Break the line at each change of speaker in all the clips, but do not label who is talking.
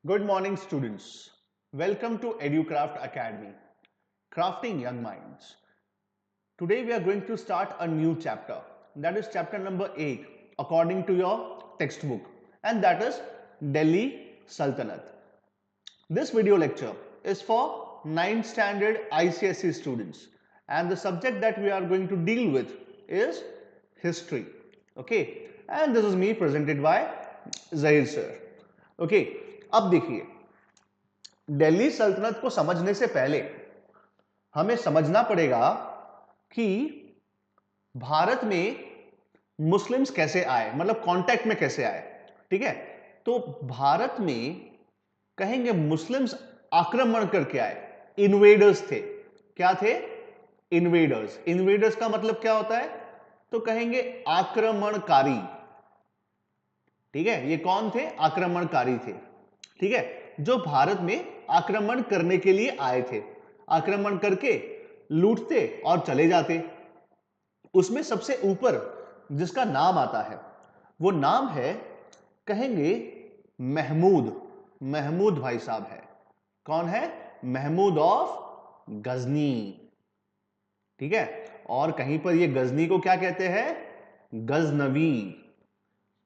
Good morning, students. Welcome to EduCraft Academy, Crafting Young Minds. Today we are going to start a new chapter. That is chapter number 8, according to your textbook, and that is Delhi Sultanate. This video lecture is for 9th standard ICSE students, and the subject that we are going to deal with is history. Okay, and this is me presented by Zahir sir. Okay, अब देखिए, दिल्ली सल्तनत को समझने से पहले हमें समझना पड़ेगा कि भारत में मुस्लिम्स कैसे आए, मतलब कांटेक्ट में कैसे आए। ठीक है, तो भारत में कहेंगे मुस्लिम्स आक्रमण करके आए, इन्वेडर्स थे। क्या थे? इन्वेडर्स। इन्वेडर्स का मतलब क्या होता है? तो कहेंगे आक्रमणकारी। ठीक है, ये कौन थे? आक्रमणकारी थे। ठीक है, जो भारत में आक्रमण करने के लिए आए थे, आक्रमण करके लूटते और चले जाते। उसमें सबसे ऊपर जिसका नाम आता है वो नाम है, कहेंगे महमूद। महमूद भाई साहब है। कौन है? महमूद ऑफ गजनी। ठीक है, और कहीं पर ये गजनी को क्या कहते हैं? गजनवी।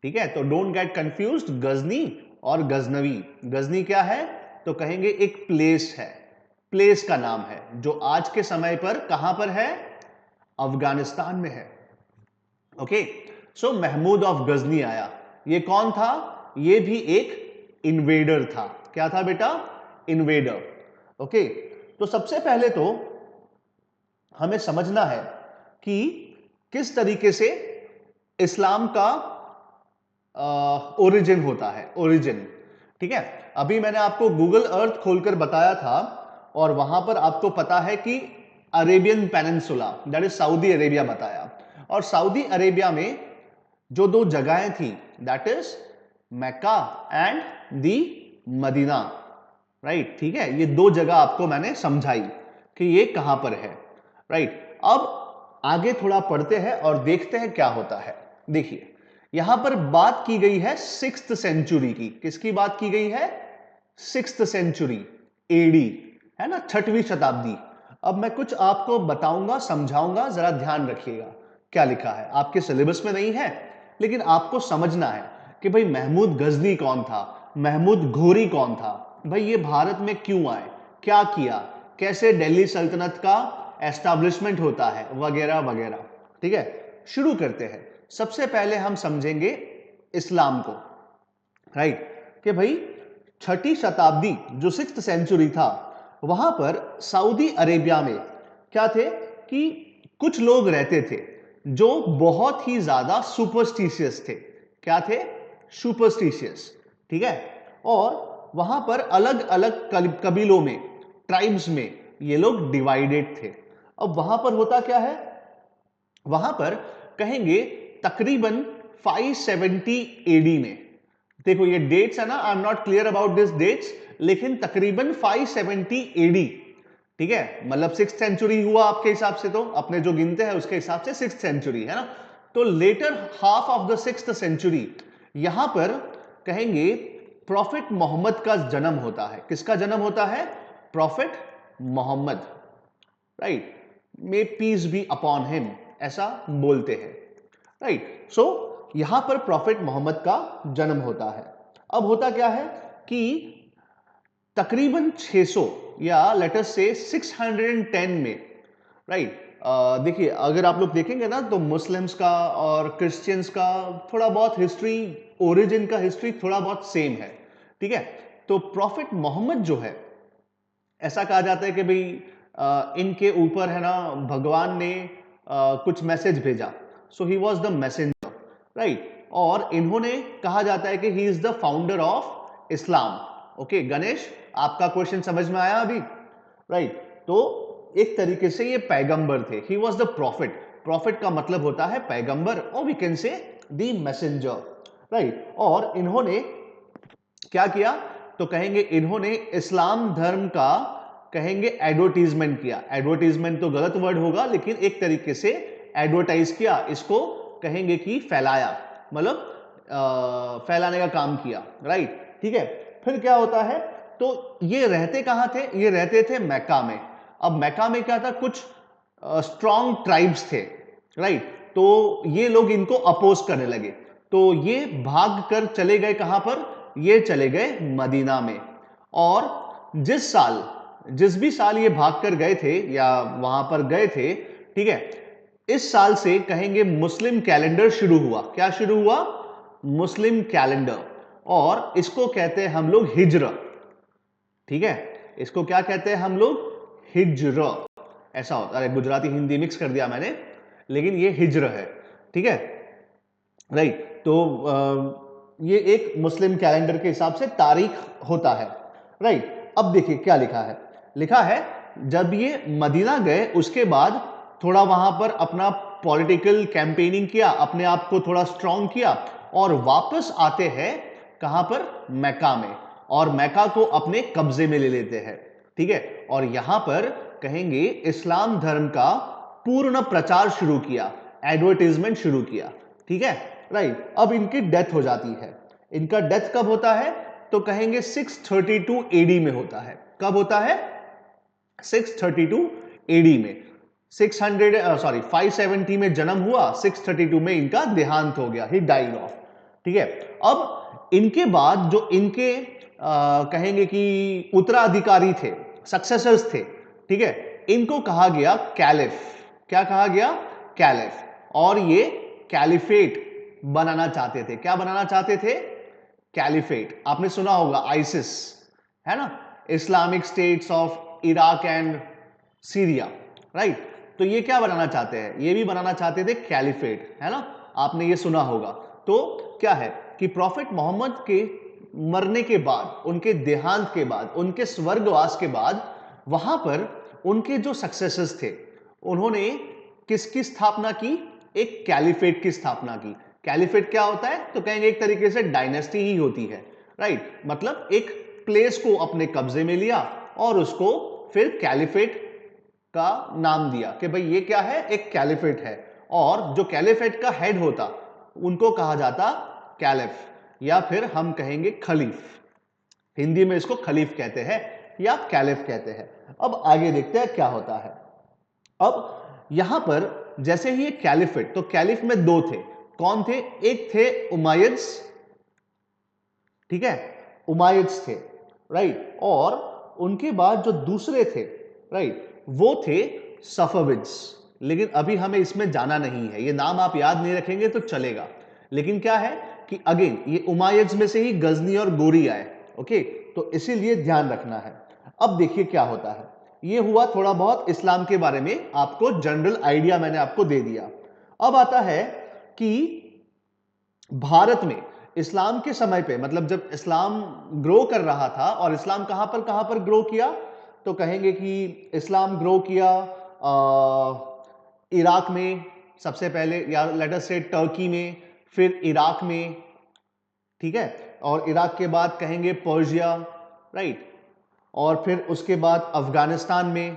ठीक है, तो डोंट गेट कंफ्यूज्ड, गजनी और गजनवी। गजनी क्या है? तो कहेंगे एक प्लेस है, प्लेस का नाम है, जो आज के समय पर कहां पर है? अफगानिस्तान में है। Okay, so Mahmud of Ghazni आया। ये कौन था? ये भी एक इन्वेडर था। क्या था बेटा? इन्वेडर। ओके, तो सबसे पहले तो हमें समझना है कि किस तरीके से इस्लाम का ओरिजिन होता है। ओरिजिन, ठीक है, अभी मैंने आपको गूगल अर्थ खोलकर बताया था, और वहां पर आपको पता है कि Arabian peninsula, that is Saudi Arabia बताया। और सऊदी अरेबिया में जो दो जगहें थी, that is Mecca and the Medina. Right, ठीक है, ये दो जगह आपको मैंने समझाई कि ये कहां पर है। राइट, अब आगे थोड़ा पढ़ते हैं और देखते हैं क्या होता है। देखिए, यहां पर बात की गई है 6th सेंचुरी की। किसकी बात की गई है? 6th सेंचुरी एडी, है ना, 6वीं शताब्दी। अब मैं कुछ आपको बताऊंगा, समझाऊंगा, जरा ध्यान रखिएगा क्या लिखा है। आपके सिलेबस में नहीं है, लेकिन आपको समझना है कि भाई महमूद गजनी कौन था, महमूद घोरी कौन था, भाई ये भारत में क्यों आए, क्या किया, कैसे दिल्ली सल्तनत का एस्टैब्लिशमेंट होता है, वगैरह वगैरह। ठीक है, शुरू करते हैं। सबसे पहले हम समझेंगे इस्लाम को। राइट, कि भाई 6ठी शताब्दी जो 6th सेंचुरी था, वहां पर सऊदी अरेबिया में क्या थे कि कुछ लोग रहते थे जो बहुत ही ज्यादा सुपरस्टिशियस थे। क्या थे? सुपरस्टिशियस। ठीक है, और वहां पर अलग अलग कबीलों में, ट्राइब्स में ये लोग डिवाइडेड थे। अब वहां पर होता क्या है? वहां पर कहेंगे तकरीबन 570 एडी में, देखो ये डेट्स है ना, I am not clear about this dates, लेकिन तकरीबन 570 एडी। ठीक है, मतलब 6th सेंचुरी हुआ आपके हिसाब से, तो अपने जो गिनते हैं उसके हिसाब से 6th सेंचुरी है ना। तो latter half of the 6th century, यहां पर कहेंगे प्रॉफिट मोहम्मद का जन्म होता है। किसका जन्म होता है? Prophet Muhammad. Right, may peace be upon him, ऐसा बोलते हैं। राइट, सो यहां पर प्रॉफिट मोहम्मद का जन्म होता है। अब होता क्या है कि तकरीबन 600 या लेट अस से 610 में, राइट, देखिए अगर आप लोग देखेंगे ना, तो मुस्लिम्स का और क्रिश्चियंस का थोड़ा बहुत हिस्ट्री, ओरिजिन का हिस्ट्री थोड़ा बहुत सेम है। ठीक है, तो प्रॉफिट मोहम्मद जो है, ऐसा कहा जाता है कि भाई इनके ऊपर है ना भगवान ने कुछ मैसेज भेजा, so he was the messenger. Right, और इन्होंने, कहा जाता है कि he is the founder of Islam. Okay Ganesh, आपका क्वेश्चन समझ में आया अभी? राइट, तो एक तरीके से ये पैगंबर थे। He was the prophet. Prophet का मतलब होता है पैगंबर, और we can say the messenger. Right, और इन्होंने क्या किया? तो कहेंगे इन्होंने इस्लाम धर्म का, कहेंगे एडवर्टीजमेंट किया। एडवर्टीजमेंट तो गलत वर्ड होगा, लेकिन एक तरीके से एडवर्टाइज किया, इसको कहेंगे कि फैलाया, मतलब फैलाने का काम किया। राइट, ठीक है, फिर क्या होता है, तो ये रहते कहां थे, ये रहते थे मक्का में। अब मक्का में क्या था, कुछ स्ट्रॉन्ग ट्राइब्स थे, राइट, तो ये लोग इनको अपोज करने लगे, तो ये भाग कर चले गए कहां पर, ये चले गए मदीना में। और जिस भी साल ये भाग कर गए थे या वहां पर गए थे, ठीक है, इस साल से कहेंगे मुस्लिम कैलेंडर शुरू हुआ। क्या शुरू हुआ, मुस्लिम कैलेंडर, और इसको कहते हैं हम लोग हिज्र, ठीक है, इसको क्या कहते हैं हम लोग, हिज्र, ऐसा होता है, गुजराती हिंदी मिक्स कर दिया मैंने, लेकिन ये हिज्र है, ठीक है, राइट। तो ये एक मुस्लिम कैलेंडर के हिसाब से तारीख होता है, राइट। अब देखिए क्या लिखा है, लिखा है जब ये मदीना गए उसके बाद थोड़ा वहां पर अपना पॉलिटिकल कैंपेनिंग किया, अपने आप को थोड़ा स्ट्रांग किया, और वापस आते हैं कहां पर, मक्का में, और मक्का को अपने कब्जे में ले लेते हैं, ठीक है, और यहां पर कहेंगे इस्लाम धर्म का पूर्ण प्रचार शुरू किया, एडवर्टाइजमेंट शुरू किया, ठीक है, राइट। अब इनकी डेथ हो जाती है। इनका डेथ कब होता है, तो कहेंगे 632 एडी में होता है। कब होता है, 632 एडी में। 570 में जन्म हुआ, 632 में इनका देहांत हो गया, ही डाइड ऑफ, ठीक है। अब इनके बाद जो इनके कहेंगे कि उत्तराधिकारी थे, सक्सेसर्स थे, ठीक है, इनको कहा गया कैलिफ। क्या कहा गया, कैलिफ। और ये कैलिफेट बनाना चाहते थे। क्या बनाना चाहते थे, कैलिफेट। आपने सुना होगा आइसिस, है ना, Islamic states of Iraq and Syria, right. तो ये क्या बनाना चाहते हैं, ये भी बनाना चाहते थे कैलिफेट, है ना, आपने ये सुना होगा। तो क्या है कि प्रॉफिट मोहम्मद के मरने के बाद, उनके देहांत के बाद, उनके स्वर्गवास के बाद, वहां पर उनके जो सक्सेसर्स थे उन्होंने किसकी स्थापना की, एक कैलिफेट की स्थापना की। कैलिफेट क्या होता है, तो कहेंगे एक तरीके से डायनेस्टी ही होती है, राइट। मतलब एक प्लेस को अपने कब्जे में लिया और उसको फिर कैलिफेट का नाम दिया कि भाई ये क्या है, एक कैलिफेट है, और जो कैलिफेट का हेड होता उनको कहा जाता कैलिफ, या फिर हम कहेंगे खलीफ। हिंदी में इसको खलीफ कहते हैं या कैलिफ कहते हैं। अब आगे देखते हैं क्या होता है। अब यहां पर जैसे ही ये कैलिफेट, तो कैलिफ में दो थे, कौन थे, एक थे उमायद्स, ठीक है, उमायद्स थे, राइट, और उनके बाद जो दूसरे थे, राइट, वो थे सफविद्स। लेकिन अभी हमें इसमें जाना नहीं है, ये नाम आप याद नहीं रखेंगे तो चलेगा, लेकिन क्या है कि अगेन ये उमायद्स में से ही गजनी और गोरी आए, ओके, तो इसीलिए ध्यान रखना है। अब देखिए क्या होता है, ये हुआ थोड़ा बहुत इस्लाम के बारे में, आपको जनरल आइडिया मैंने आपको दे दिया। अब आता है कि भारत में इस्लाम के समय पे, मतलब जब इस्लाम ग्रो कर रहा था, और इस्लाम कहां पर ग्रो किया, तो कहेंगे कि इस्लाम ग्रो किया इराक में सबसे पहले, या लेट अस से टर्की में, फिर इराक में, ठीक है, और इराक के बाद कहेंगे पर्शिया, राइट, और फिर उसके बाद अफगानिस्तान में,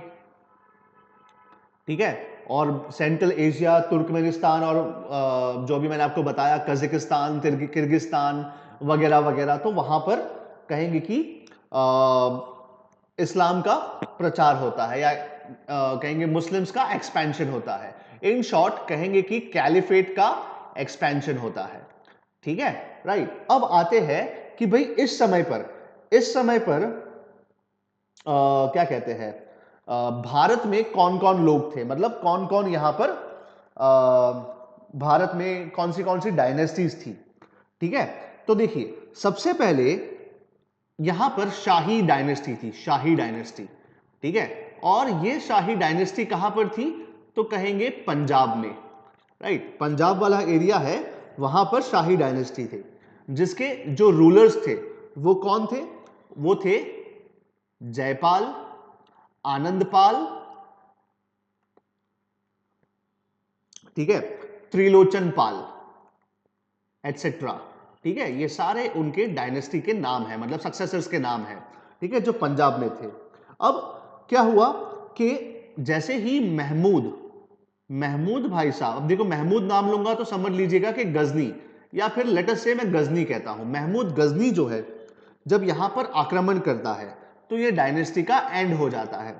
ठीक है, और सेंट्रल एशिया, तुर्कमेनिस्तान, और जो भी मैंने आपको बताया कजाकिस्तान, किर्गिस्तान वगैरह वगैरह, तो वहां पर कहेंगे कि इस्लाम का प्रचार होता है, या कहेंगे मुस्लिम्स का एक्सपेंशन होता है। इन शॉर्ट कहेंगे कि कैलिफेट का एक्सपेंशन होता है, ठीक है, राइट। अब आते हैं कि भाई इस समय पर क्या कहते हैं, भारत में कौन कौन लोग थे, मतलब कौन कौन यहां पर भारत में कौन सी डायनेस्टीज थी, ठीक है। तो देखिए सबसे पहले यहां पर शाही डायनेस्टी थी, शाही डायनेस्टी, ठीक है, और ये शाही डायनेस्टी कहां पर थी, तो कहेंगे पंजाब में, राइट, पंजाब वाला एरिया है, वहां पर शाही डायनेस्टी थे, जिसके जो रूलर्स थे वो कौन थे, वो थे जयपाल, आनंदपाल, ठीक है, त्रिलोचन पाल, एटसेट्रा, ठीक है, ये सारे उनके डायनेस्टी के नाम है, मतलब सक्सेसर्स के नाम है, ठीक है, जो पंजाब में थे। अब क्या हुआ कि जैसे ही महमूद भाई साहब, अब देखो महमूद नाम लूंगा तो समझ लीजिएगा कि गजनी, या फिर लेटर से मैं गजनी कहता हूं, महमूद गजनी जो है, जब यहां पर आक्रमण करता है तो ये डायनेस्टी का एंड हो जाता है,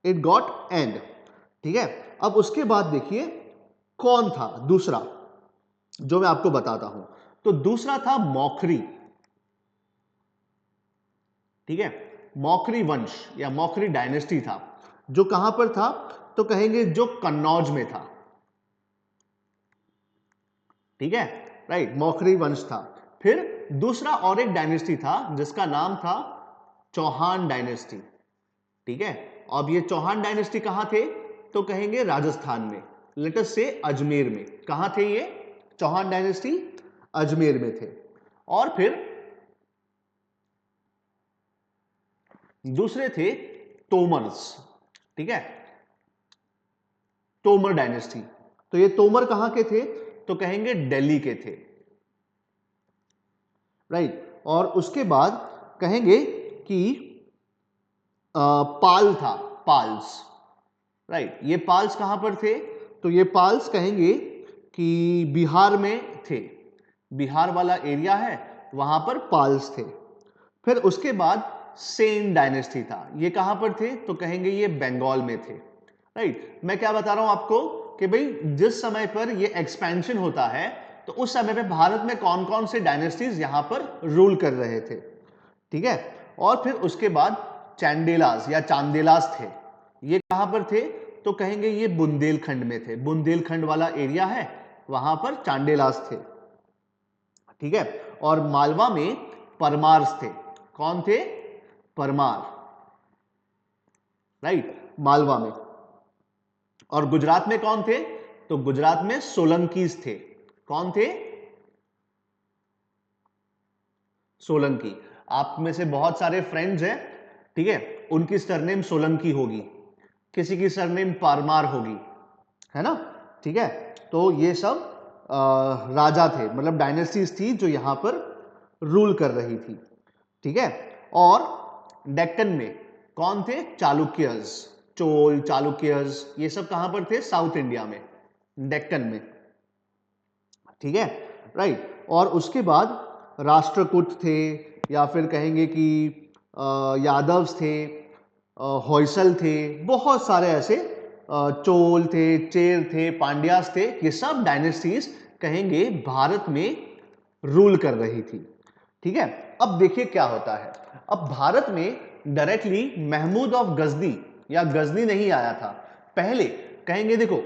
इट गॉट एंड। ठीक है, अब उसके बाद देखिए कौन था दूसरा जो मैं आपको बताता हूं। तो दूसरा था मौखरी। ठीक है, मौखरी वंश या मौखरी डायनेस्टी था, जो कहां पर था तो कहेंगे जो कन्नौज में था। ठीक है, राइट, मौखरी वंश था। फिर दूसरा और एक डायनेस्टी था जिसका नाम था चौहान डायनेस्टी। ठीक है, अब ये चौहान डायनेस्टी कहां थे तो कहेंगे राजस्थान में, लेट अस से अजमेर में। कहां थे ये चौहान डायनेस्टी? अजमेर में थे। और फिर दूसरे थे तोमर्स। ठीक है, तोमर डायनेस्टी। तो ये तोमर कहां के थे तो कहेंगे दिल्ली के थे। राइट, और उसके बाद कहेंगे कि पाल था, पाल्स। राइट, ये पाल्स कहां पर थे तो ये पाल्स कहेंगे कि बिहार में थे, बिहार वाला एरिया है वहां पर पाल्स थे। फिर उसके बाद सेन डायनेस्टी था, ये कहां पर थे तो कहेंगे ये बंगाल में थे। राइट, मैं क्या बता रहा हूं आपको कि भाई जिस समय पर ये एक्सपेंशन होता है तो उस समय पे भारत में कौन कौन से डायनेस्टीज यहां पर रूल कर रहे थे। ठीक है, और फिर उसके बाद चांडेलास या चांदेलास थे, ये कहां पर थे तो कहेंगे ये बुंदेलखंड में थे, बुंदेलखंड वाला एरिया है वहां पर चांडेलास थे। ठीक है, और मालवा में परमार्स थे। कौन थे? परमार। राइट, मालवा में। और गुजरात में कौन थे तो गुजरात में सोलंकीज थे। कौन थे? सोलंकी। आप में से बहुत सारे फ्रेंड्स हैं, ठीक है, उनकी सरनेम सोलंकी होगी, किसी की सरनेम परमार होगी, है ना। ठीक है, तो ये सब राजा थे, मतलब डायनेस्टीज थी जो यहां पर रूल कर रही थी। ठीक है, और डेक्कन में कौन थे? चालुक्यस, चोल, चालुक्यस, ये सब कहां पर थे? साउथ इंडिया में, डेक्कन में। ठीक है, राइट, और उसके बाद राष्ट्रकूट थे, या फिर कहेंगे कि यादव्स थे, होयसल थे, बहुत सारे ऐसे चोल थे, चेर थे, पांड्यास थे, ये सब डायनेस्टीज कहेंगे भारत में रूल कर रही थी। ठीक है, अब देखिए क्या होता है। अब भारत में डायरेक्टली महमूद ऑफ गजनी या गजनी नहीं आया था। पहले कहेंगे देखो,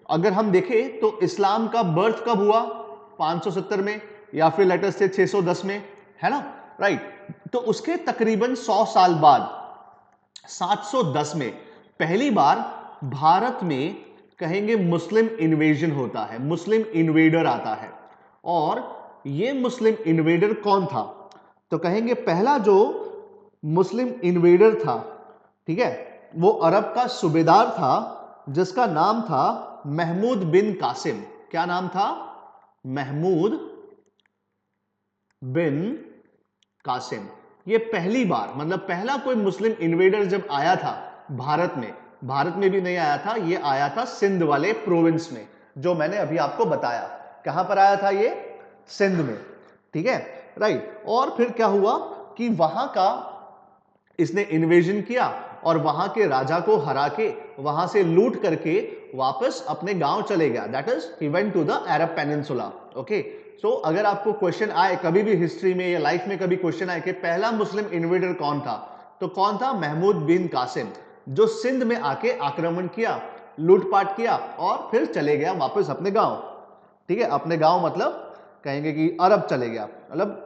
अगर हम देखें तो इस्लाम का बर्थ कब हुआ? 570 में, या फिर लेटर से 610 में, है ना। राइट, तो उसके तकरीबन 100 साल बाद 710 में पहली बार भारत में कहेंगे मुस्लिम इन्वेजन होता है, मुस्लिम इन्वेडर आता है। और ये मुस्लिम इन्वेडर कौन था तो कहेंगे पहला जो मुस्लिम इन्वेडर था, ठीक है, वो अरब का सूबेदार था जिसका नाम था महमूद बिन कासिम। क्या नाम था? महमूद बिन कासिम। ये पहली बार, मतलब पहला कोई मुस्लिम इन्वेडर जब आया था भारत में, भारत में भी नहीं आया था, ये आया था सिंध वाले प्रोविंस में, जो मैंने अभी आपको बताया। कहां पर आया था ये? सिंध में। ठीक है, राइट, और फिर क्या हुआ कि वहां का इसने इन्वेजन किया और वहां के राजा को हरा के वहां से लूट करके वापस अपने गांव चले गया। That is he went to the Arab peninsula. Okay, so अगर आपको क्वेश्चन आए कभी भी हिस्ट्री में या लाइफ में कभी क्वेश्चन आए कि पहला मुस्लिम इन्वेडर कौन था, तो कौन था? महमूद बिन कासिम, जो सिंध में आके आक्रमण किया, लूटपाट किया और फिर चले गया वापस अपने गांव। ठीक है, अपने गांव मतलब कहेंगे कि अरब चले गया, मतलब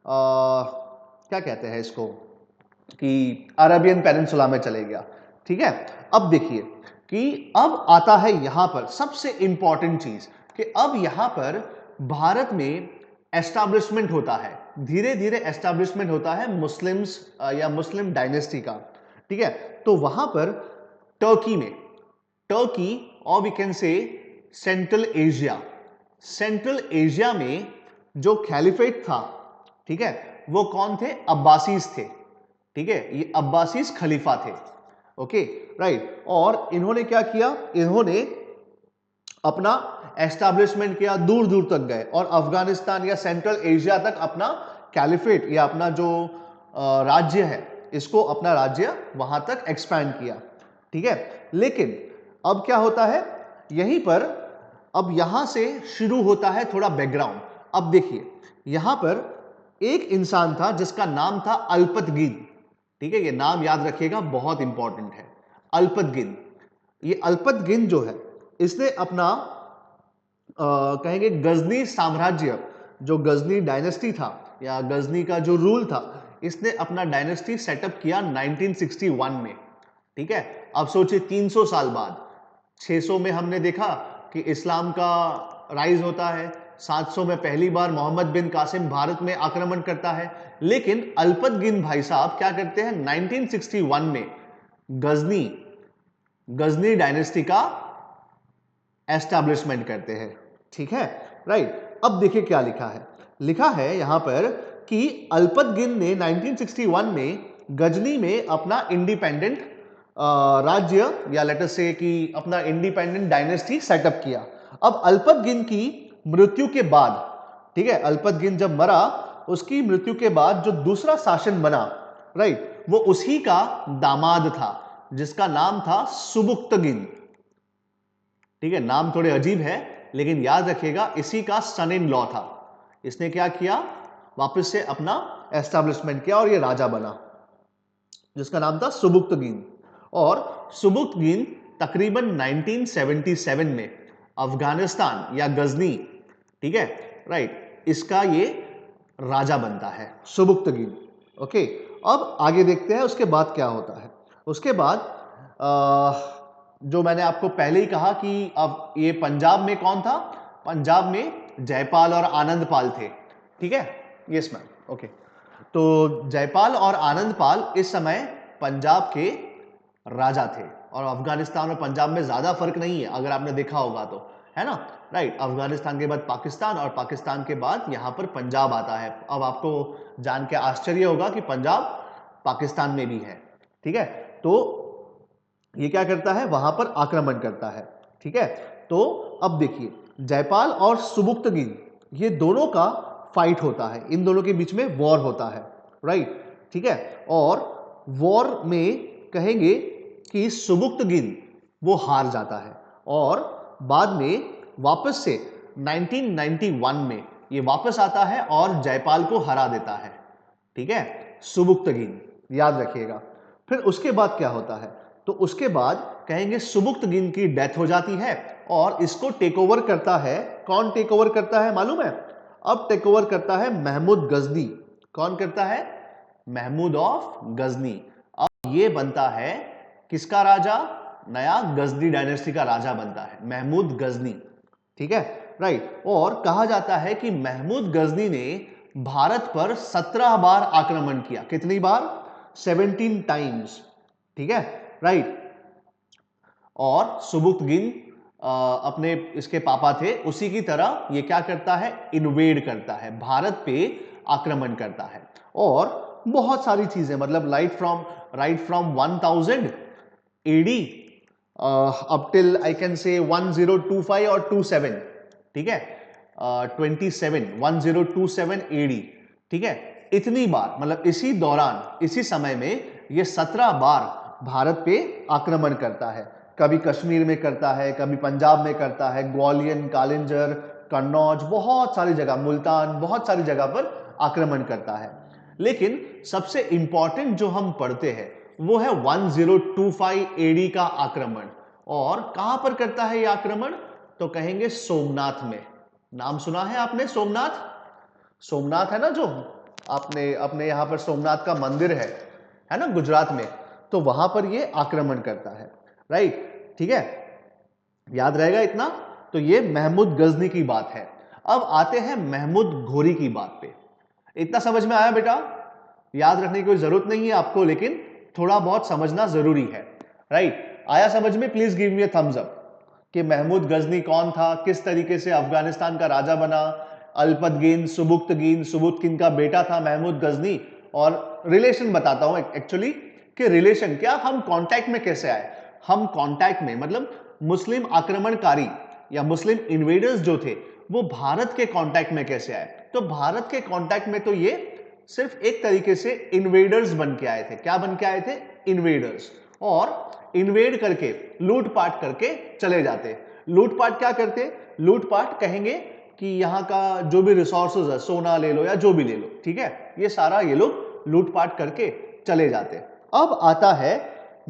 क्या कहते हैं इसको कि अरेबियन पेनिनसुला में चले गया। ठीक है, अब देखिए कि अब आता है यहां पर सबसे इंपॉर्टेंट चीज कि अब यहां पर भारत में एस्टैब्लिशमेंट होता है, धीरे धीरे एस्टैब्लिशमेंट होता है मुस्लिम्स या मुस्लिम डायनेस्टी का। ठीक है, तो वहां पर टर्की में, टर्की और we can say central Asia, central Asia में जो खैलिफेट था, ठीक है, वो कौन थे? अब्बासीज थे। ठीक है, ये अब्बासीज खलीफा थे। ओके, राइट, और इन्होंने क्या किया? इन्होंने अपना एस्टैब्लिशमेंट किया, दूर दूर तक गए और अफगानिस्तान या सेंट्रल एशिया तक अपना कैलिफेट या अपना जो राज्य है, इसको अपना राज्य वहां तक एक्सपैंड किया, ठीक है। लेकिन अब क्या होता है यहीं पर, अब यहां से शुरू होता है थोड़ा बैकग्राउंड। अब देखिए यहां पर एक इंसान था जिसका नाम था अल्पतगिन, ठीक है, ये नाम याद रखिएगा, बहुत इंपॉर्टेंट है, अल्पतगिन। ये अल्पतगिन जो है इसने अपना कहेंगे गजनी साम्राज्य, जो गजनी डायनेस्टी था या गजनी का जो रूल था, इसने अपना डायनेस्टी सेटअप किया 1961 में, ठीक है। अब सोचिए 300 साल बाद, 600 में हमने देखा कि इस्लाम का राइज होता है, 700 में पहली बार मोहम्मद बिन कासिम भारत में आक्रमण करता है, लेकिन अल्पतगिन भाई साहब क्या करते हैं 1961 में गजनी डायनेस्टी का एस्टैब्लिशमेंट करते हैं, ठीक है, राइट। अब देखिए क्या लिखा है यहां पर कि अल्पतगिन ने 1961 में गजनी में अपना इंडिपेंडेंट राज्य या लेट अस से कि अपना इंडिपेंडेंट डायनेस्टी सेटअप किया। अब अल्पतगिन की मृत्यु के बाद, ठीक है, अल्पतगिन जब मरा, उसकी मृत्यु के बाद जो दूसरा शासन बना, राइट, वो उसी का दामाद था जिसका नाम था सुबुक्तगिन, ठीक है। नाम थोड़े अजीब है लेकिन याद रखिएगा इसी का सन इन लॉ था। इसने क्या किया, वापस से अपना एस्टैब्लिशमेंट किया और ये राजा बना जिसका नाम था सुबुक्तगिन। और सुबुक्तगिन तकरीबन 1977 में अफगानिस्तान या गजनी, ठीक है, राइट, इसका ये राजा बनता है सुबुक्तगिन। ओके, अब आगे देखते हैं उसके बाद क्या होता है। उसके बाद जो मैंने आपको पहले ही कहा कि अब ये पंजाब में कौन था, पंजाब में जयपाल और आनंदपाल थे, ठीक है, यस मैम, ओके। तो जयपाल और आनंदपाल इस समय पंजाब के राजा थे, और अफगानिस्तान और पंजाब में ज्यादा फर्क नहीं है अगर आपने देखा होगा तो, है ना, राइट। अफगानिस्तान के बाद पाकिस्तान और पाकिस्तान के बाद यहां पर पंजाब आता है। अब आपको जान के आश्चर्य होगा कि पंजाब पाकिस्तान में भी है, ठीक है। तो ये क्या करता है, वहां पर आक्रमण करता है, ठीक है। तो अब देखिए जयपाल और सुबुक्तगिन, ये दोनों का फाइट होता है, इन दोनों के बीच में वॉर होता है, राइट, ठीक है। और वॉर में कहेंगे कि सुबुक्तगिन वो हार जाता है और बाद में वापस से 1991 में ये वापस आता है और जयपाल को हरा देता है, ठीक है, सुबुक्तगिन, याद रखिएगा। फिर उसके बाद क्या होता है, तो उसके बाद कहेंगे सुबुक्तगिन की डेथ हो जाती है और इसको टेक ओवर करता है, कौन टेक ओवर करता है मालूम है, अब टेक ओवर करता है महमूद गजनी। कौन करता है, महमूद ऑफ गजनी। अब ये बनता है किसका राजा, नया गजनी डायनेस्टी का राजा बनता है महमूद गजनी, ठीक है, राइट। और कहा जाता है कि महमूद गजनी ने भारत पर 17 बार आक्रमण किया, कितनी बार, 17 टाइम्स, ठीक है, राइट। और सुबुक्तगिन अपने इसके पापा थे, उसी की तरह ये क्या करता है, इन्वेड करता है, भारत पे आक्रमण करता है। और बहुत सारी चीजें, मतलब right from 1000 AD up till I can say 1025 और 27, ठीक है, 1027 एडी, ठीक है। इतनी बार, मतलब इसी दौरान, इसी समय में ये 17 बार भारत पे आक्रमण करता है। कभी कश्मीर में करता है, कभी पंजाब में करता है, ग्वालियर, कालिंजर, कन्नौज, बहुत सारी जगह, मुल्तान, बहुत सारी जगह पर आक्रमण करता है। लेकिन सबसे इंपॉर्टेंट जो हम पढ़ते हैं वो है 1025 एडी का आक्रमण। और कहां पर करता है यह आक्रमण, तो कहेंगे सोमनाथ में। नाम सुना है आपने, सोमनाथ, सोमनाथ है ना, जो आपने अपने यहां पर सोमनाथ का मंदिर है ना, गुजरात में, तो वहां पर ये आक्रमण करता है, राइट, ठीक है, याद रहेगा इतना। तो ये महमूद गजनी की बात है। अब आते हैं महमूद घोरी की बात पे। इतना समझ में आया बेटा, याद रखने की कोई जरूरत नहीं है आपको, लेकिन थोड़ा बहुत समझना जरूरी है, राइट। आया समझ में, please give me a thumbs up कि महमूद गजनी कौन था, किस तरीके से अफगानिस्तान का राजा बना, अल्पतगिन, सुबुक्तगिन का बेटा था महमूद गजनी। और रिलेशन बताता हूं एक्चुअली कि रिलेशन क्या, हम कांटेक्ट में कैसे आए। हम कांटेक्ट में मतलब मुस्लिम आक्रमणकारी या मुस्लिम इन्वेडर्स जो थे वो भारत के कांटेक्ट में कैसे आए। तो भारत के कांटेक्ट में तो ये सिर्फ एक तरीके से इन्वेडर्स बन के आए थे। क्या बन के आए थे? इन्वेडर्स। और इन्वेड करके, लूटपाट करके चले जाते। लूटपाट क्या करते? लूटपाट कहेंगे कि यहाँ का जो भी रिसोर्सेज है, सोना ले लो या जो भी ले लो, ठीक है, ये सारा ये लोग लूटपाट करके चले जाते। अब आता है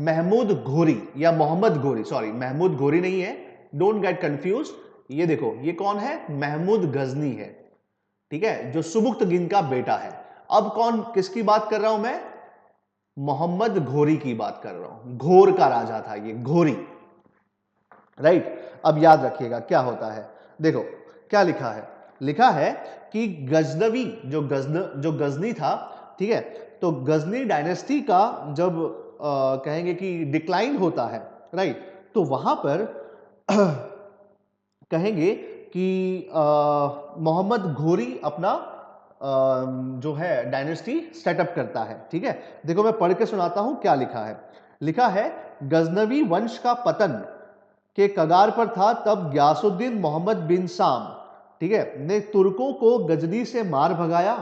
महमूद घोरी या मोहम्मद घोरी, सॉरी महमूद घोरी नहीं है, डोंट गेट कंफ्यूज। ये देखो, ये कौन है? महमूद गजनी है, ठीक है, जो सुबुक्तगिन का बेटा है। अब कौन, किसकी बात कर रहा हूं मैं? मोहम्मद घोरी की बात कर रहा हूं। घोर का राजा था ये, घोरी, राइट। अब याद रखिएगा क्या होता है, देखो क्या लिखा है। लिखा है कि गजनवी जो गजनी था, ठीक है, तो गजनी डायनेस्टी का जब कहेंगे कि डिक्लाइन होता है, राइट, तो वहां पर कहेंगे कि मोहम्मद घोरी अपना जो है डायनेस्टी सेटअप करता है, ठीक है। देखो मैं पढ़ के सुनाता हूं क्या लिखा है। लिखा है, गजनवी वंश का पतन के कगार पर था तब ग्यासुद्दीन मोहम्मद बिन साम, ठीक है, ने तुर्कों को गजनी से मार भगाया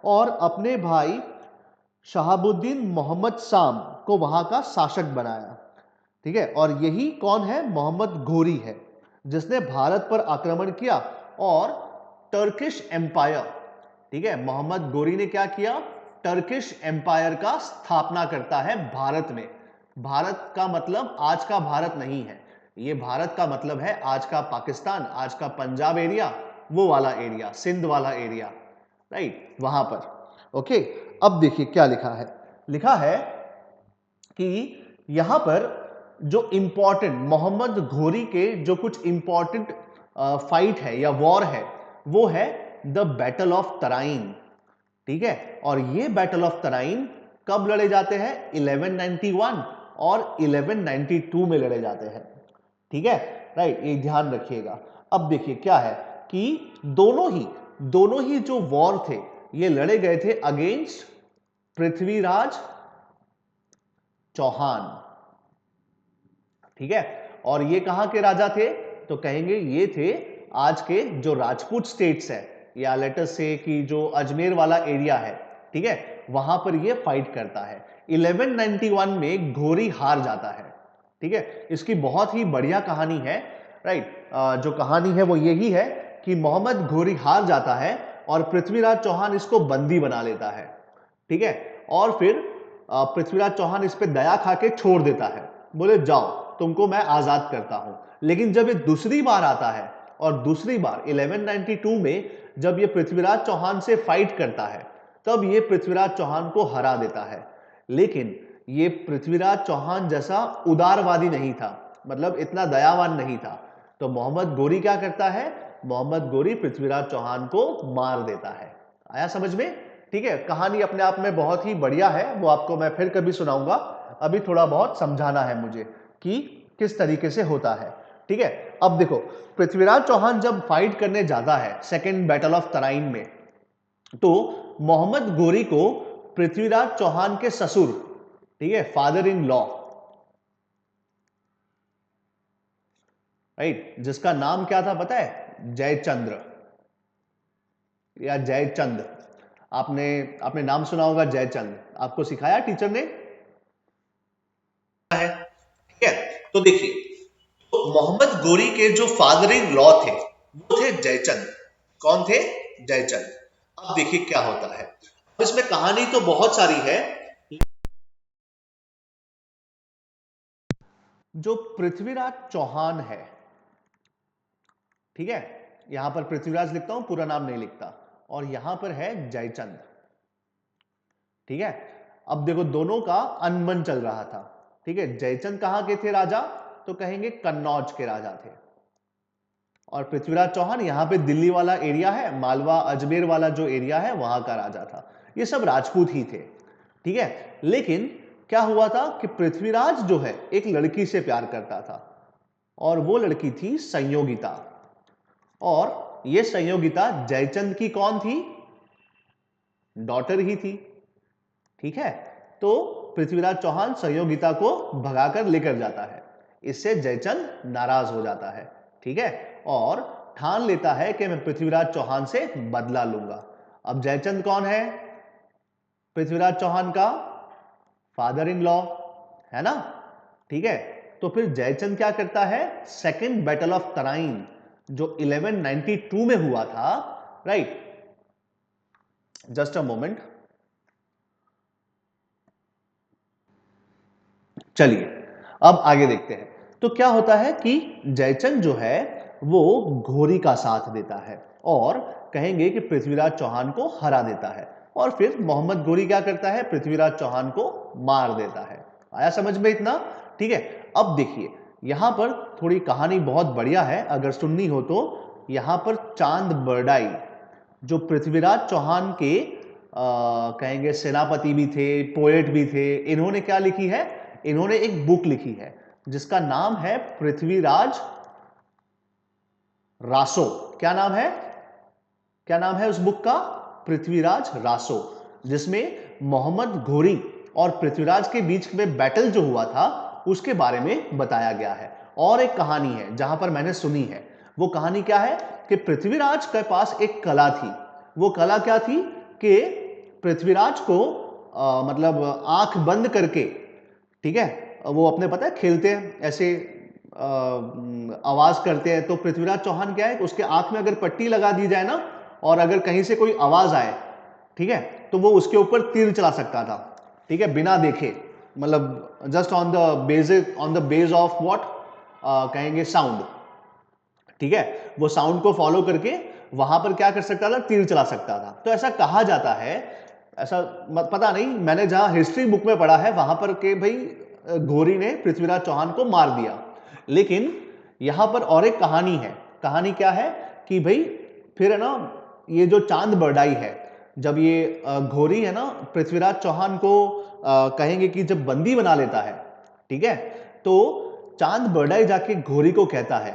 और अपने भाई शहाबुद्दीन मोहम्मद साम को वहां का शासक बनाया, ठीक है। और यही कौन है? मोहम्मद घोरी है, जिसने भारत पर आक्रमण किया और टर्किश एम्पायर, ठीक है, मोहम्मद घोरी ने क्या किया? टर्किश एम्पायर का स्थापना करता है भारत में। भारत का मतलब आज का भारत नहीं है, ये भारत का मतलब है आज का पाकिस्तान, आज का पंजाब एरिया, वो वाला एरिया, सिंध वाला एरिया, राइट, वहां पर। ओके, अब देखिए क्या लिखा है। लिखा है कि यहां पर जो इंपॉर्टेंट मोहम्मद घोरी के जो कुछ इंपॉर्टेंट फाइट है या वॉर है, वो है द बैटल ऑफ तराइन, ठीक है। और ये बैटल ऑफ तराइन कब लड़े जाते हैं? 1191 और 1192 में लड़े जाते हैं, ठीक है, राइट, ये ध्यान रखिएगा। अब देखिए क्या है कि दोनों ही जो वॉर थे ये लड़े गए थे अगेंस्ट पृथ्वीराज चौहान, ठीक है। और ये कहां के राजा थे? तो कहेंगे ये थे आज के जो राजपूत स्टेट्स है, या लेटर से कि जो अजमेर वाला एरिया है, ठीक है, वहां पर ये फाइट करता है। 1191 में घोरी हार जाता है, ठीक है। इसकी बहुत ही बढ़िया कहानी है, राइट। जो कहानी है वो यही है कि मोहम्मद घोरी हार जाता है और पृथ्वीराज चौहान इसको बंदी बना लेता है, ठीक है। और फिर पृथ्वीराज चौहान इस पे दया खा के छोड़ देता है, बोले जाओ तुमको मैं आजाद करता हूं। लेकिन जब ये दूसरी बार आता है और दूसरी बार 1192 में जब ये पृथ्वीराज चौहान से फाइट करता है, तब ये पृथ्वीराज चौहान को हरा देता है। लेकिन ये पृथ्वीराज चौहान जैसा उदारवादी नहीं था, मतलब इतना दयावान नहीं था। तो मोहम्मद घोरी क्या करता है? मोहम्मद घोरी पृथ्वीराज चौहान को मार देता है। आया समझ में? ठीक है, कहानी अपने आप में बहुत ही बढ़िया है, वो आपको मैं फिर कभी सुनाऊंगा। अभी थोड़ा बहुत समझाना है मुझे कि किस तरीके से होता है, ठीक है। अब देखो, पृथ्वीराज चौहान जब फाइट करने जाता है सेकेंड बैटल ऑफ तराइन में, तो मोहम्मद घोरी को पृथ्वीराज चौहान के ससुर, ठीक है, फादर इन लॉ, राइट, जिसका नाम क्या था पता है? जयचंद्र या जयचंद। आपने आपने नाम सुना होगा जयचंद, आपको सिखाया टीचर ने है, ठीक है। तो देखिए, तो मोहम्मद घोरी के जो फादर इन लॉ थे वो थे जयचंद। कौन थे? जयचंद। अब देखिए क्या होता है, इसमें कहानी तो बहुत सारी है। जो पृथ्वीराज चौहान है, ठीक है, यहां पर पृथ्वीराज लिखता हूं, पूरा नाम नहीं लिखता, और यहां पर है जयचंद, ठीक है। अब देखो दोनों का अनबन चल रहा था, ठीक है। जयचंद कहां के थे राजा? तो कहेंगे कन्नौज के राजा थे। और पृथ्वीराज चौहान यहां पे दिल्ली वाला एरिया है, मालवा अजमेर वाला जो एरिया है वहां का राजा था। ये सब राजपूत ही थे, ठीक है। लेकिन क्या हुआ था कि पृथ्वीराज जो है एक लड़की से प्यार करता था, और वो लड़की थी संयोगिता। और ये संयोगिता जयचंद की कौन थी? डॉटर ही थी, ठीक है। तो पृथ्वीराज चौहान संयोगिता को भगाकर लेकर जाता है, इससे जयचंद नाराज हो जाता है, ठीक है, और ठान लेता है कि मैं पृथ्वीराज चौहान से बदला लूंगा। अब जयचंद कौन है? पृथ्वीराज चौहान का फादर इन लॉ, है ना, ठीक है। तो फिर जयचंद क्या करता है, सेकेंड बैटल ऑफ तराइन जो 1192 में हुआ था, राइट, जस्ट अ मोमेंट, चलिए अब आगे देखते हैं। तो क्या होता है कि जयचंद जो है वो घोरी का साथ देता है और कहेंगे कि पृथ्वीराज चौहान को हरा देता है, और फिर मोहम्मद घोरी क्या करता है, पृथ्वीराज चौहान को मार देता है। आया समझ में इतना, ठीक है। अब देखिए यहां पर थोड़ी कहानी बहुत बढ़िया है, अगर सुननी हो तो। यहां पर चांद बरडाई जो पृथ्वीराज चौहान के कहेंगे सेनापति भी थे, पोएट भी थे, इन्होंने क्या लिखी है, इन्होंने एक बुक लिखी है जिसका नाम है पृथ्वीराज रासो। क्या नाम है, क्या नाम है उस बुक का, पृथ्वीराज रासो, जिसमें मोहम्मद घोरी और पृथ्वीराज के बीच में बैटल जो हुआ था उसके बारे में बताया गया है। और एक कहानी है जहां पर मैंने सुनी है, वो कहानी क्या है कि पृथ्वीराज के पास एक कला थी। वो कला क्या थी कि पृथ्वीराज को मतलब आंख बंद करके, ठीक है, वो अपने पता है खेलते हैं ऐसे आवाज करते हैं, तो पृथ्वीराज चौहान क्या है, उसके आंख में अगर पट्टी लगा दी जाए ना और अगर कहीं से कोई आवाज आए, ठीक है, तो वो उसके ऊपर तीर चला सकता था, ठीक है, बिना देखे, मतलब just on the base of what कहेंगे साउंड, ठीक है, वो साउंड को फॉलो करके वहां पर क्या कर सकता था, तीर चला सकता था। तो ऐसा कहा जाता है, ऐसा पता नहीं, मैंने जहां हिस्ट्री बुक में पढ़ा है वहां पर के भाई घोरी ने पृथ्वीराज चौहान को मार दिया। लेकिन यहां पर और एक कहानी है, कहानी क्या है कि भाई फिर है ना, ये जो चांद बरडाई है, जब ये घोरी है ना पृथ्वीराज चौहान को कहेंगे कि जब बंदी बना लेता है, ठीक है, तो चांद बरडाई जाके घोरी को कहता है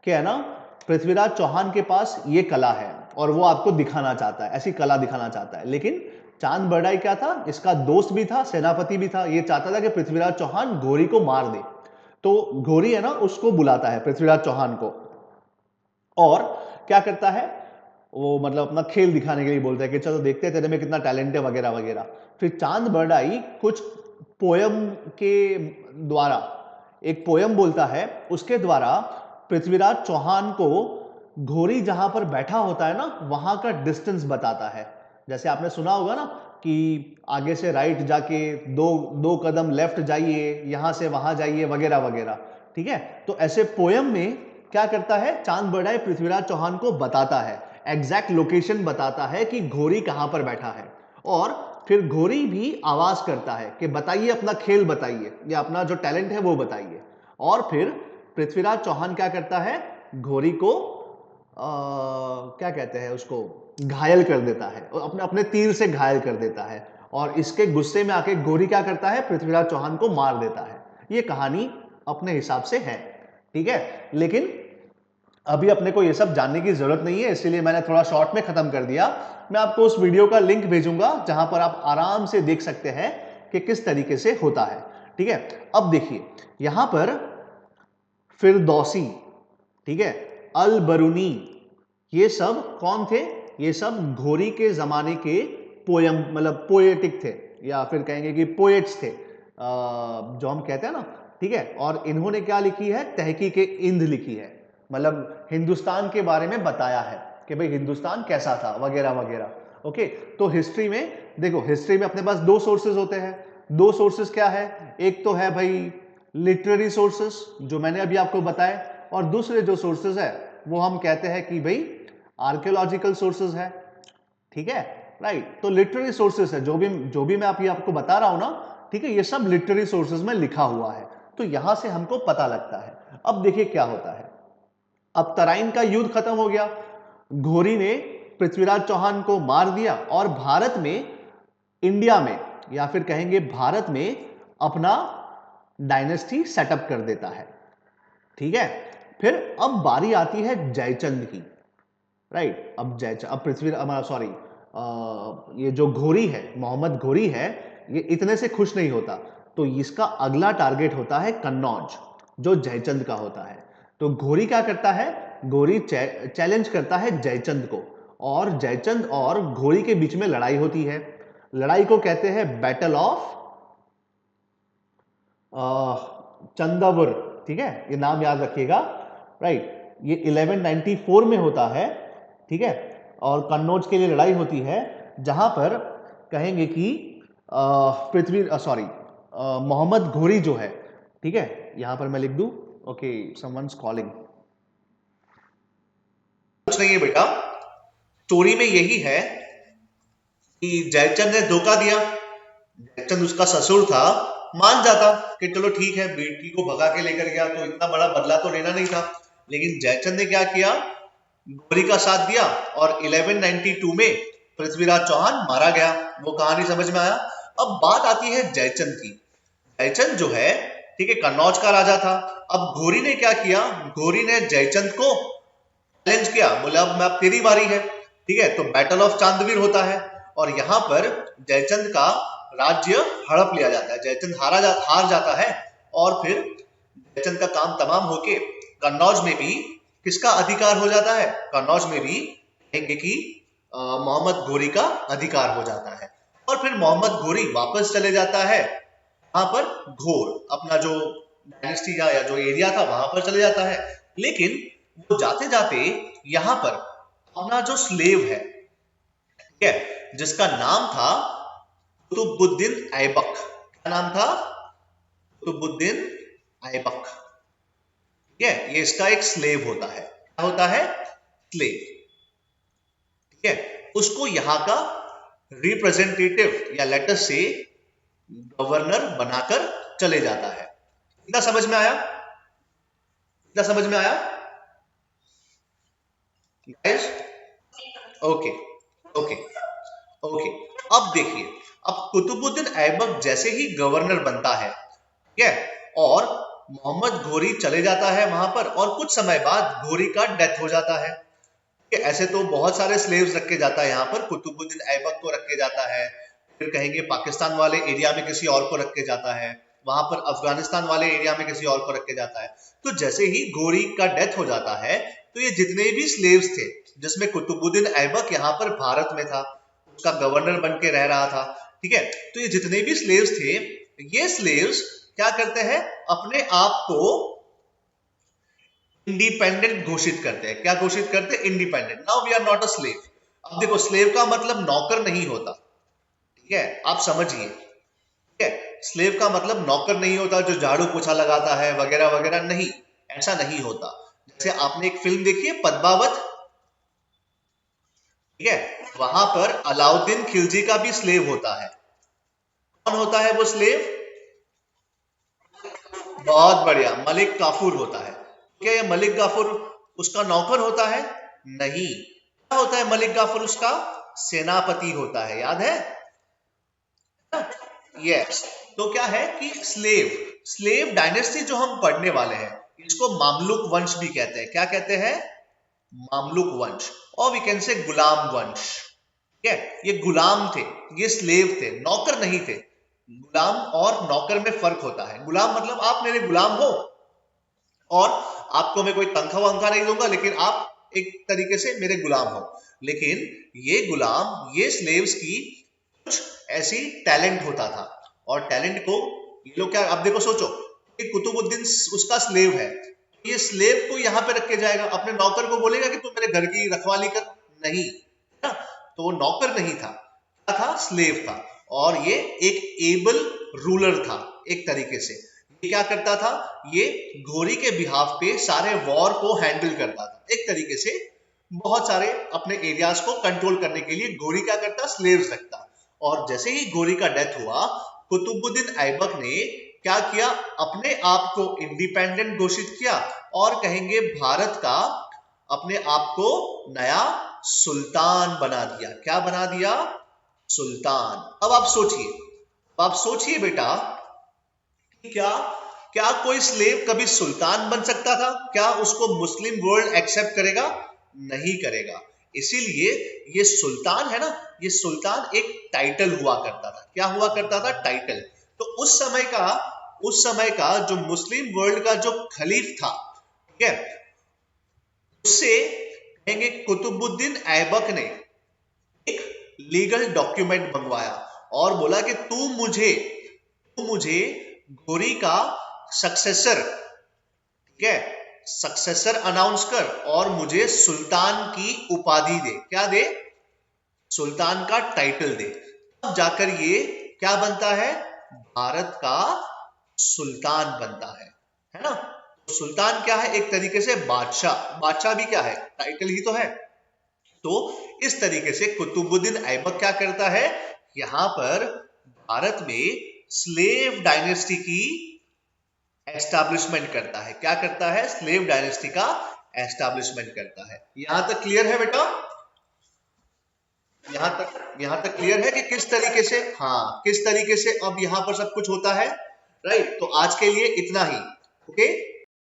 कि है ना पृथ्वीराज चौहान के पास ये कला है और वो आपको दिखाना चाहता है, ऐसी कला दिखाना चाहता है। लेकिन चांद बरडाई क्या था, इसका दोस्त भी था, सेनापति भी था, ये चाहता था कि पृथ्वीराज चौहान घोरी को मार दे। तो घोरी है ना उसको बुलाता है पृथ्वीराज चौहान को, और क्या करता है, वो मतलब अपना खेल दिखाने के लिए बोलता है कि चलो देखते हैं तेरे में कितना टैलेंट है वगैरह वगैरह। फिर चांद बरडाई कुछ पोयम के द्वारा, एक पोयम बोलता है, उसके द्वारा पृथ्वीराज चौहान को घोरी जहां पर बैठा होता है ना वहां का डिस्टेंस बताता है। जैसे आपने सुना होगा ना कि आगे से राइट जाके दो दो कदम लेफ्ट जाइए, यहां से वहां जाइए वगैरह वगैरह, ठीक है। तो ऐसे पोयम में क्या करता है, चांद बरडाई पृथ्वीराज चौहान को बताता है, एग्जैक्ट लोकेशन बताता है कि घोरी कहां पर बैठा है। और फिर घोरी भी आवाज करता है कि बताइए अपना खेल बताइए, या अपना जो टैलेंट है वो बताइए। और फिर पृथ्वीराज चौहान क्या करता है, घोरी को क्या कहते हैं उसको, घायल कर देता है, और अपने अपने तीर से घायल कर देता है। और इसके गुस्से में आके घोरी क्या करता है, पृथ्वीराज चौहान को मार देता है। ये कहानी अपने हिसाब से है, ठीक है। लेकिन अभी अपने को ये सब जानने की जरूरत नहीं है, इसलिए मैंने थोड़ा शॉर्ट में खत्म कर दिया। मैं आपको उस वीडियो का लिंक भेजूंगा जहां पर आप आराम से देख सकते हैं कि किस तरीके से होता है, ठीक है। अब देखिए यहां पर फिरदौसी, ठीक है, अल बरूनी, ये सब कौन थे, ये सब घोरी के जमाने के पोयम मतलब पोएटिक थे, या फिर कहेंगे कि पोएट्स थे, जो हम कहते हैं ना, ठीक है। और इन्होंने क्या लिखी है, तहकीक इंद लिखी है, मतलब हिंदुस्तान के बारे में बताया है कि भाई हिंदुस्तान कैसा था वगैरह वगैरह। ओके, तो हिस्ट्री में देखो, हिस्ट्री में अपने पास दो सोर्सेज होते हैं। दो सोर्सेज क्या है, एक तो है भाई लिटरेरी सोर्सेस जो मैंने अभी आपको बताए, और दूसरे जो सोर्सेज है वो हम कहते हैं कि भाई आर्कियोलॉजिकल सोर्सेज है, ठीक है, राइट। तो लिटरेरी सोर्सेज है, जो भी मैं आपको बता रहा हूं ना, ठीक है, ये सब लिटरेरी सोर्सेज में लिखा हुआ है, तो यहां से हमको पता लगता है। अब देखिए क्या होता है, अब तराइन का युद्ध खत्म हो गया, घोरी ने पृथ्वीराज चौहान को मार दिया और भारत में, इंडिया में, या फिर कहेंगे भारत में अपना डायनेस्टी सेटअप कर देता है, ठीक है। फिर अब बारी आती है जयचंद की, राइट। अब पृथ्वी सॉरी ये जो घोरी है, मोहम्मद घोरी है, ये इतने से खुश नहीं होता, तो इसका अगला टारगेट होता है कन्नौज, जो जयचंद का होता है। तो घोरी क्या करता है, घोरी चैलेंज करता है जयचंद को, और जयचंद और घोरी के बीच में लड़ाई होती है। लड़ाई को कहते हैं बैटल ऑफ चंदावर, ठीक है, ये नाम याद रखिएगा, राइट। ये 1194 में होता है, ठीक है, और कन्नौज के लिए लड़ाई होती है, जहां पर कहेंगे कि मोहम्मद घोरी जो है, ठीक है, यहां पर मैं लिख दूं, ओके, समवन्स कॉलिंग। कुछ नहीं है बेटा, स्टोरी में यही है कि जयचंद ने धोखा दिया। जयचंद उसका ससुर था, मान जाता कि चलो ठीक है, बेटी को भगा के लेकर गया तो इतना बड़ा बदला तो लेना नहीं था, लेकिन जयचंद ने क्या किया, घोरी का साथ दिया और 1192 में पृथ्वीराज चौहान मारा गया। वो कहानी समझ में आया। अब बात आती है जयचंद की। जयचंद जो है, ठीक है, कन्नौज का राजा था। अब घोरी ने क्या किया, घोरी ने जयचंद को चैलेंज किया, बोला अब तेरी बारी है, ठीक है, तो बैटल ऑफ चांदवीर होता है और यहाँ पर जयचंद का राज्य हड़प लिया जाता है। जयचंद हार जाता है और फिर जयचंद का काम तमाम होके कन्नौज में भी किसका अधिकार हो जाता है, कन्नौज में भी कहेंगे कि मोहम्मद घोरी का अधिकार हो जाता है। और फिर मोहम्मद घोरी वापस चले जाता है वहां पर घोर, अपना जो डायनेस्टी या जो एरिया था वहां पर चले जाता है। लेकिन वो जाते जाते यहां पर अपना जो स्लेव है, ठीक है, जिसका नाम था कुतुबुद्दीन ऐबक, क्या नाम था, कुतुबुद्दीन ऐबक, ठीक है, ये इसका एक स्लेव होता है। क्या होता है, स्लेव, ठीक है। उसको यहां का रिप्रेजेंटेटिव या लेटर से गवर्नर बनाकर चले जाता है। इतना समझ में आया, इतना समझ में आया गाइस? Okay okay okay. अब देखिए, अब कुतुबुद्दीन ऐबक जैसे ही गवर्नर बनता है, ठीक है, और मोहम्मद घोरी चले जाता है वहां पर, और कुछ समय बाद घोरी का डेथ हो जाता है। ऐसे तो बहुत सारे स्लेव्स रखे जाता है यहाँ पर, कुतुबुद्दीन ऐबक को रखे जाता है, फिर कहेंगे पाकिस्तान वाले एरिया में किसी और को रखे जाता है, वहां पर अफगानिस्तान वाले एरिया में किसी और को रखे जाता है। तो जैसे ही घोरी का डेथ हो जाता है तो ये जितने भी स्लेव्स थे, जिसमें कुतुबुद्दीन ऐबक यहाँ पर भारत में था, उसका गवर्नर बन के रह रहा था, ठीक है, तो ये जितने भी स्लेव्स थे, ये स्लेव्स क्या करते हैं, अपने आप को इंडिपेंडेंट घोषित करते हैं। क्या घोषित करते हैं, independent. Now we are not a slave. अब देखो, स्लेव का मतलब नौकर नहीं होता, ठीक है, आप समझिए, ठीक है, स्लेव का मतलब नौकर नहीं होता जो झाड़ू पोछा लगाता है वगैरह वगैरह, नहीं, ऐसा नहीं होता। जैसे आपने एक फिल्म देखी है पद्मावत, ठीक है, वहां पर अलाउद्दीन खिलजी का भी स्लेव होता है। कौन होता है वो स्लेव, बहुत बढ़िया, मलिक काफूर होता है। क्या ये मलिक काफूर उसका नौकर होता है, नहीं, क्या होता है मलिक काफूर, उसका सेनापति होता है, याद है, यस। तो क्या है कि स्लेव डायनेस्टी जो हम पढ़ने वाले हैं, इसको मामलुक वंश भी कहते हैं। क्या कहते हैं, मामलुक वंश, और वी कैन से गुलाम वंश, ठीक है, ये गुलाम थे, ये स्लेव थे, नौकर नहीं थे। गुलाम और नौकर में फर्क होता है। गुलाम मतलब आप मेरे गुलाम हो और आपको मैं कोई तनख्वाह वंखा नहीं दूंगा, लेकिन आप एक तरीके से मेरे गुलाम हो। लेकिन ये गुलाम, ये स्लेव्स की कुछ ऐसी टैलेंट होता था, और टैलेंट को ये लोग क्या, अब देखो सोचो कि कुतुबुद्दीन उसका स्लेव है, ये स्लेव को यहाँ पे रखे जाएगा, अपने नौकर को बोलेगा कि तू मेरे घर की रखवाली कर, नहीं, है ना, तो वो नौकर नहीं था, क्या था, स्लेव था। और ये एक एबल रूलर था एक तरीके से। ये क्या करता था, ये घोरी के बिहाफ पे सारे वॉर को हैंडल करता था एक तरीके से। बहुत सारे अपने एरियाज को कंट्रोल करने के लिए घोरी क्या करता, स्लेव्स रखता। और जैसे ही घोरी का डेथ हुआ, कुतुबुद्दीन ऐबक ने क्या किया, अपने आप को इंडिपेंडेंट घोषित किया, और कहेंगे भारत का अपने आप को नया सुल्तान बना दिया। क्या बना दिया, सुल्तान। अब आप सोचिए बेटा, क्या क्या कोई स्लेव कभी सुल्तान बन सकता था, क्या उसको मुस्लिम वर्ल्ड एक्सेप्ट करेगा, नहीं करेगा। इसीलिए ये सुल्तान है ना, ये सुल्तान एक टाइटल हुआ करता था। क्या हुआ करता था, टाइटल। तो उस समय का जो मुस्लिम वर्ल्ड का जो खलीफ था, ठीक है, उससे कहेंगे कुतुबुद्दीन ऐबक ने एक लीगल डॉक्यूमेंट मंगवाया, और बोला कि तू मुझे घोरी का सक्सेसर, ठीक है, सक्सेसर अनाउंस कर और मुझे सुल्तान की उपाधि दे। क्या दे? सुल्तान का टाइटल दे। तब जाकर ये क्या बनता है? भारत का सुल्तान बनता है ना। सुल्तान क्या है? एक तरीके से बादशाह। बादशाह भी क्या है? टाइटल ही तो है। तो इस तरीके से कुतुबुद्दीन ऐबक क्या करता है? यहां पर भारत में स्लेव डायनेस्टी की एस्टैब्लिशमेंट करता है। क्या करता है? स्लेव डायनेस्टी का एस्टैब्लिशमेंट करता है। यहां तक क्लियर है बेटा? यहां तक क्लियर है कि किस तरीके से, हाँ, किस तरीके से अब यहां पर सब कुछ होता है, राइट। तो आज के लिए इतना ही, ओके।